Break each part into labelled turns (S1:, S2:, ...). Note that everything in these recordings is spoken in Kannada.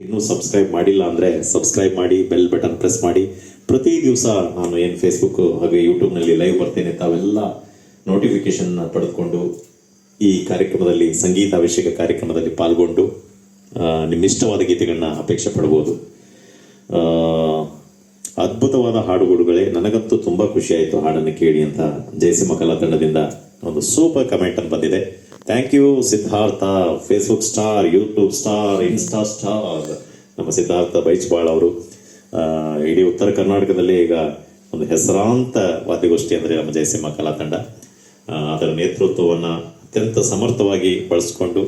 S1: ಇನ್ನೂ ಸಬ್ಸ್ಕ್ರೈಬ್ ಮಾಡಿಲ್ಲ ಅಂದರೆ ಸಬ್ಸ್ಕ್ರೈಬ್ ಮಾಡಿ, ಬೆಲ್ ಬಟನ್ ಪ್ರೆಸ್ ಮಾಡಿ. ಪ್ರತಿ ದಿವಸ ನಾನು ಏನು ಫೇಸ್ಬುಕ್ ಹಾಗೆ ಯೂಟ್ಯೂಬ್ನಲ್ಲಿ ಲೈವ್ ಬರ್ತೇನೆ, ತಾವೆಲ್ಲ ನೋಟಿಫಿಕೇಶನ್ ಪಡೆದುಕೊಂಡು ಈ ಕಾರ್ಯಕ್ರಮದಲ್ಲಿ, ಸಂಗೀತ ಅಭಿಷೇಕ ಕಾರ್ಯಕ್ರಮದಲ್ಲಿ ಪಾಲ್ಗೊಂಡು ನಿಮ್ಮ ಇಷ್ಟವಾದ ಗೀತೆಗಳನ್ನ ಅಪೇಕ್ಷೆ ಪಡ್ಬೋದು. ಅದ್ಭುತವಾದ ಹಾಡುಗಳುಗಳೇ. ನನಗಂತೂ ತುಂಬ ಖುಷಿ ಆಯಿತು ಹಾಡನ್ನು ಕೇಳಿ ಅಂತ ಜಯಸಿಂಹ ಕಲಾ ತಂಡದಿಂದ ಒಂದು ಸೂಪರ್ ಕಮೆಂಟ್ ಅಂತ ಬಂದಿದೆ. Thank you Siddharth, Facebook star, YouTube star, Insta star. ನಮ್ಮ ಸಿದ್ಧಾರ್ಥ ಬೈಚ್ಬಾಳ್ ಅವರು ಇಡೀ ಉತ್ತರ ಕರ್ನಾಟಕದಲ್ಲಿ ಈಗ ಒಂದು ಹೆಸರಾಂತ ವಾದ್ಯಗೋಷ್ಠಿ ಅಂದರೆ ನಮ್ಮ ಜಯಸಿಂಹ ಕಲಾ ತಂಡ. ಅದರ ನೇತೃತ್ವವನ್ನು ಅತ್ಯಂತ ಸಮರ್ಥವಾಗಿ ಬಳಸಿಕೊಂಡು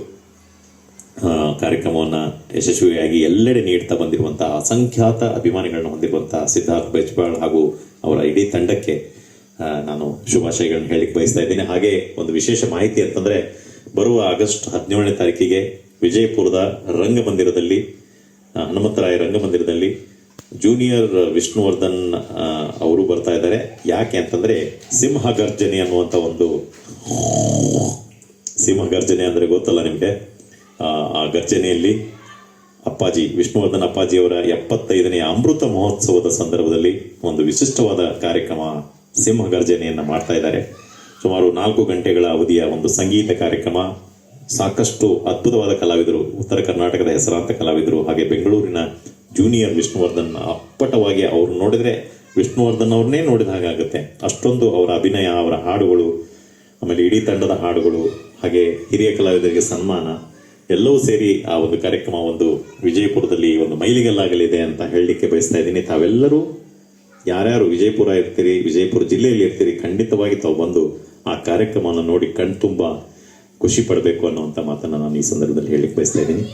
S1: ಕಾರ್ಯಕ್ರಮವನ್ನು ಯಶಸ್ವಿಯಾಗಿ ಎಲ್ಲೆಡೆ ನೀಡ್ತಾ ಬಂದಿರುವಂತಹ ಅಸಂಖ್ಯಾತ ಅಭಿಮಾನಿಗಳನ್ನ ಹೊಂದಿರುವಂತಹ ಸಿದ್ಧಾರ್ಥ ಬೈಚ್ಬಾಳ್ ಹಾಗೂ ಅವರ ಇಡೀ ತಂಡಕ್ಕೆ ನಾನು ಶುಭಾಶಯಗಳನ್ನು ಹೇಳಿಕ್ಕೆ ಬಯಸ್ತಾ ಇದ್ದೀನಿ. ಹಾಗೆ ಒಂದು ವಿಶೇಷ ಮಾಹಿತಿ ಅಂತಂದರೆ, ಬರುವ ಆಗಸ್ಟ್ 17ನೇ ತಾರೀಕಿಗೆ ವಿಜಯಪುರದ ರಂಗಮಂದಿರದಲ್ಲಿ, ಹನುಮಂತರಾಯ ರಂಗಮಂದಿರದಲ್ಲಿ ಜೂನಿಯರ್ ವಿಷ್ಣುವರ್ಧನ್ ಅವರು ಬರ್ತಾ ಇದ್ದಾರೆ. ಯಾಕೆ ಅಂತಂದರೆ, ಸಿಂಹ ಗರ್ಜನೆ ಅನ್ನುವಂಥ ಒಂದು, ಸಿಂಹ ಗರ್ಜನೆ ಅಂದರೆ ಗೊತ್ತಲ್ಲ ನಿಮಗೆ. ಆ ಗರ್ಜನೆಯಲ್ಲಿ ಅಪ್ಪಾಜಿ ವಿಷ್ಣುವರ್ಧನ್ ಅಪ್ಪಾಜಿಯವರ 75ನೇ ಅಮೃತ ಮಹೋತ್ಸವದ ಸಂದರ್ಭದಲ್ಲಿ ಒಂದು ವಿಶಿಷ್ಟವಾದ ಕಾರ್ಯಕ್ರಮ ಸಿಂಹ ಗರ್ಜನೆಯನ್ನು ಮಾಡ್ತಾ ಇದ್ದಾರೆ. ಸುಮಾರು 4 ಗಂಟೆಗಳ ಅವಧಿಯ ಒಂದು ಸಂಗೀತ ಕಾರ್ಯಕ್ರಮ. ಸಾಕಷ್ಟು ಅದ್ಭುತವಾದ ಕಲಾವಿದರು, ಉತ್ತರ ಕರ್ನಾಟಕದ ಹೆಸರಾಂತ ಕಲಾವಿದರು, ಹಾಗೆ ಬೆಂಗಳೂರಿನ ಜೂನಿಯರ್ ವಿಷ್ಣುವರ್ಧನ್. ಅಪ್ಪಟವಾಗಿ ಅವ್ರು ನೋಡಿದರೆ ವಿಷ್ಣುವರ್ಧನ್ ಅವ್ರನ್ನೇ ನೋಡಿದ ಹಾಗಾಗುತ್ತೆ. ಅಷ್ಟೊಂದು ಅವರ ಅಭಿನಯ, ಅವರ ಹಾಡುಗಳು, ಆಮೇಲೆ ಇಡೀ ತಂಡದ ಹಾಡುಗಳು, ಹಾಗೆ ಹಿರಿಯ ಕಲಾವಿದರಿಗೆ ಸನ್ಮಾನ ಎಲ್ಲವೂ ಸೇರಿ ಆ ಒಂದು ಕಾರ್ಯಕ್ರಮ ಒಂದು ವಿಜಯಪುರದಲ್ಲಿ ಒಂದು ಮೈಲಿಗಲ್ಲಾಗಲಿದೆ ಅಂತ ಹೇಳಲಿಕ್ಕೆ ಬಯಸ್ತಾ ಇದ್ದೀನಿ. ತಾವೆಲ್ಲರೂ ಯಾರ್ಯಾರು ವಿಜಯಪುರ ಇರ್ತೀರಿ, ವಿಜಯಪುರ ಜಿಲ್ಲೆಯಲ್ಲಿ ಇರ್ತೀರಿ, ಖಂಡಿತವಾಗಿ ತಾವು ಬಂದು ಆ ಕಾರ್ಯಕ್ರಮವನ್ನು ನೋಡಿ ಕಣ್ತುಂಬ ಖುಷಿ ಪಡಬೇಕು ಅನ್ನುವಂಥ ಮಾತನ್ನು ನಾನು ಈ ಸಂದರ್ಭದಲ್ಲಿ ಹೇಳಲಿಕ್ಕೆ ಬಯಸ್ತಾ ಇದ್ದೀನಿ.